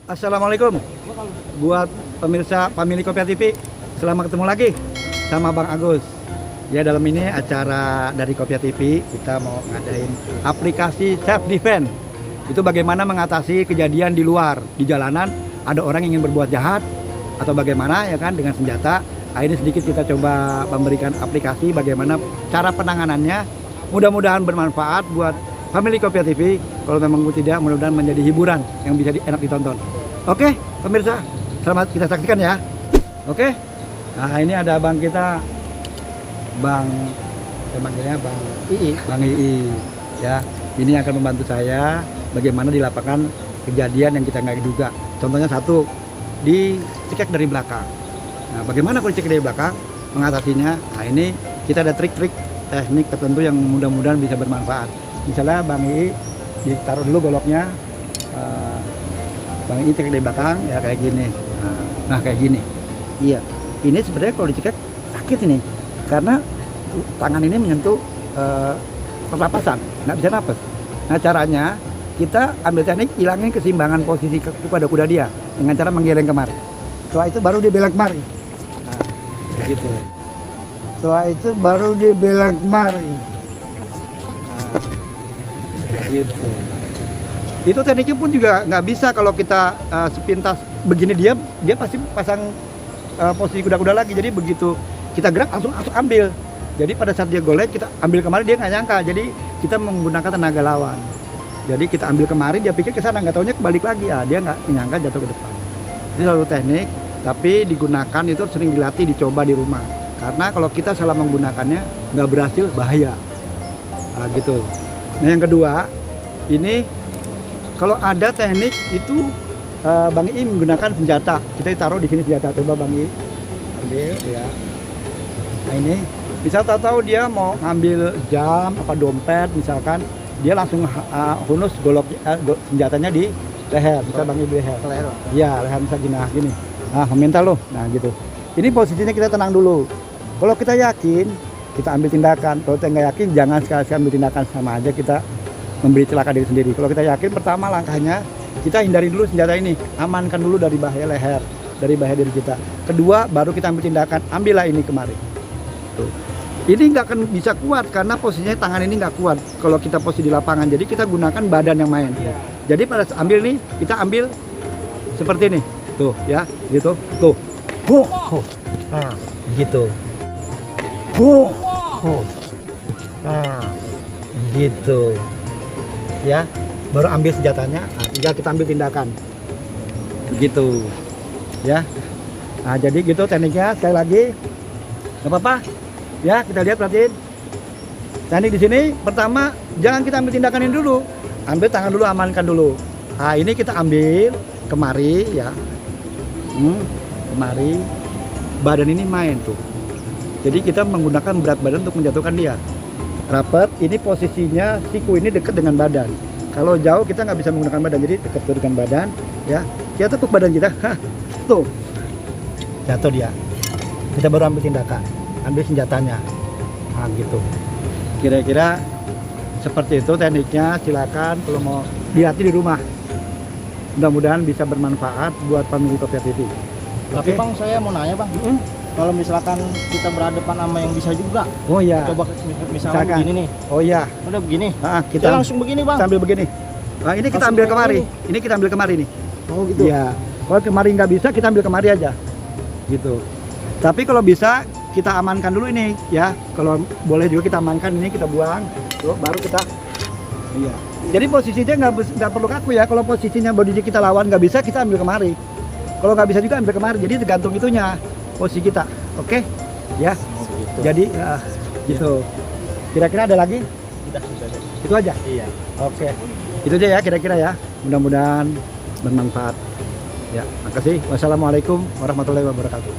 Assalamualaikum buat pemirsa Family Kopiah TV. Selamat ketemu lagi sama Bang Agus. Ya, dalam ini acara dari Kopiah TV, kita mau ngadain aplikasi self defense. Itu bagaimana mengatasi kejadian di luar, di jalanan ada orang yang ingin berbuat jahat atau bagaimana ya kan dengan senjata. Ini sedikit kita coba memberikan aplikasi bagaimana cara penanganannya. Mudah-mudahan bermanfaat buat Family Kopiah TV. Kalau memang tidak, mudah-mudahan menjadi hiburan yang bisa enak ditonton. Oke, pemirsa, selamat kita saksikan ya. Oke. Nah, ini ada abang kita, Bang, saya manggilnya Bang Ii. Bang Ii, ya. Ini akan membantu saya bagaimana di lapangan kejadian yang kita nggak duga. Contohnya satu, dicekek dari belakang. Nah, bagaimana kalau dicekek dari belakang mengatasinya? Nah, ini kita ada trik-trik teknik tertentu yang mudah-mudahan bisa bermanfaat. Misalnya Bang Ii ditaruh dulu goloknya. Bang Ii cekek dari belakang ya kayak gini. Nah, kayak gini. Iya. Ini sebenarnya kalau dicekek sakit ini karena tangan ini menyentuh pernapasan, nggak bisa napas. Nah, caranya kita ambil teknik hilangin keseimbangan posisi pada kuda dia dengan cara menggeleng kemari. Setelah itu baru dia belok kemari. Nah, gitu. Setelah itu baru dia belok kemari. Nah, gitu. Itu tekniknya pun juga nggak bisa kalau kita sepintas begini dia pasti pasang posisi kuda-kuda lagi. Jadi begitu kita gerak langsung ambil. Jadi pada saat dia golek kita ambil kemari dia nggak nyangka. Jadi kita menggunakan tenaga lawan. Jadi kita ambil kemari dia pikir ke sana nggak taunya kebalik lagi. Dia nggak menyangka jatuh ke depan. Itu selalu teknik, tapi digunakan itu sering dilatih dicoba di rumah. Karena kalau kita salah menggunakannya nggak berhasil bahaya. Nah, gitu. Nah, yang kedua ini kalau ada teknik itu Bang I menggunakan senjata. Kita taruh di sini senjata. Coba Bang I ambil ya. Nah, ini misal tahu dia mau ngambil jam apa dompet misalkan, dia langsung hunus golok senjatanya di leher. Bisa Bang I di leher. Iya, leher bisa gini. Nah, meminta loh. Nah, gitu. Ini posisinya kita tenang dulu. Kalau kita yakin, kita ambil tindakan. Kalau kita nggak yakin, jangan sekali-sekali ambil tindakan, sama aja kita memberi celaka diri sendiri. Kalau kita yakin, pertama langkahnya kita hindari dulu senjata ini, amankan dulu dari bahaya leher, dari bahaya diri kita. Kedua, baru kita ambil tindakan, ambillah ini kemari. Tuh. Ini nggak akan bisa kuat karena posisinya tangan ini nggak kuat kalau kita posisi di lapangan. Jadi kita gunakan badan yang main. Jadi pada ambil nih, kita ambil seperti ini, tuh ya, gitu, tuh, nah, gitu, nah, gitu. Ya, baru ambil senjatanya, tinggal kita ambil tindakan begitu ya. Nah, jadi gitu tekniknya. Sekali lagi nggak apa-apa ya, kita lihat, perhatiin teknik di sini. Pertama, jangan kita ambil tindakan ini dulu, ambil tangan dulu, amankan dulu. Nah, ini kita ambil kemari ya, kemari, badan ini main tuh. Jadi kita menggunakan berat badan untuk menjatuhkan dia. Rapat, ini posisinya siku ini dekat dengan badan. Kalau jauh kita nggak bisa menggunakan badan, jadi dekat dengan badan ya. Kita tekuk badan kita, tuh jatuh dia. Kita baru ambil tindakan, ambil senjatanya. Nah, gitu. Kira-kira seperti itu tekniknya. Silakan kalau mau dilatih di rumah. Mudah-mudahan bisa bermanfaat buat Family Kopiah TV. Tapi Bang, saya mau nanya Bang. Kalau misalkan kita berhadapan sama yang bisa juga. Oh iya. Coba misalkan begini nih. Oh iya. Udah begini. Kita langsung begini Bang. Kita ambil begini. Nah, ini kita ambil kemari. Ini kita ambil kemari nih. Oh gitu. Iya. Kalau kemari nggak bisa, kita ambil kemari aja. Gitu. Tapi kalau bisa kita amankan dulu ini ya. Kalau boleh juga kita amankan ini, kita buang. Tuh, baru kita. Iya. Jadi posisinya nggak perlu kaku ya. Kalau posisinya body kita lawan nggak bisa, kita ambil kemari. Kalau nggak bisa juga ambil kemari. Jadi tergantung itunya. Posisi kita, oke? Ya. Gitu. Jadi gitu. Kira-kira ada lagi? Sudah. Itu aja. Iya. Oke. Itu aja ya kira-kira ya. Mudah-mudahan bermanfaat. Ya, makasih. Wassalamualaikum warahmatullahi wabarakatuh.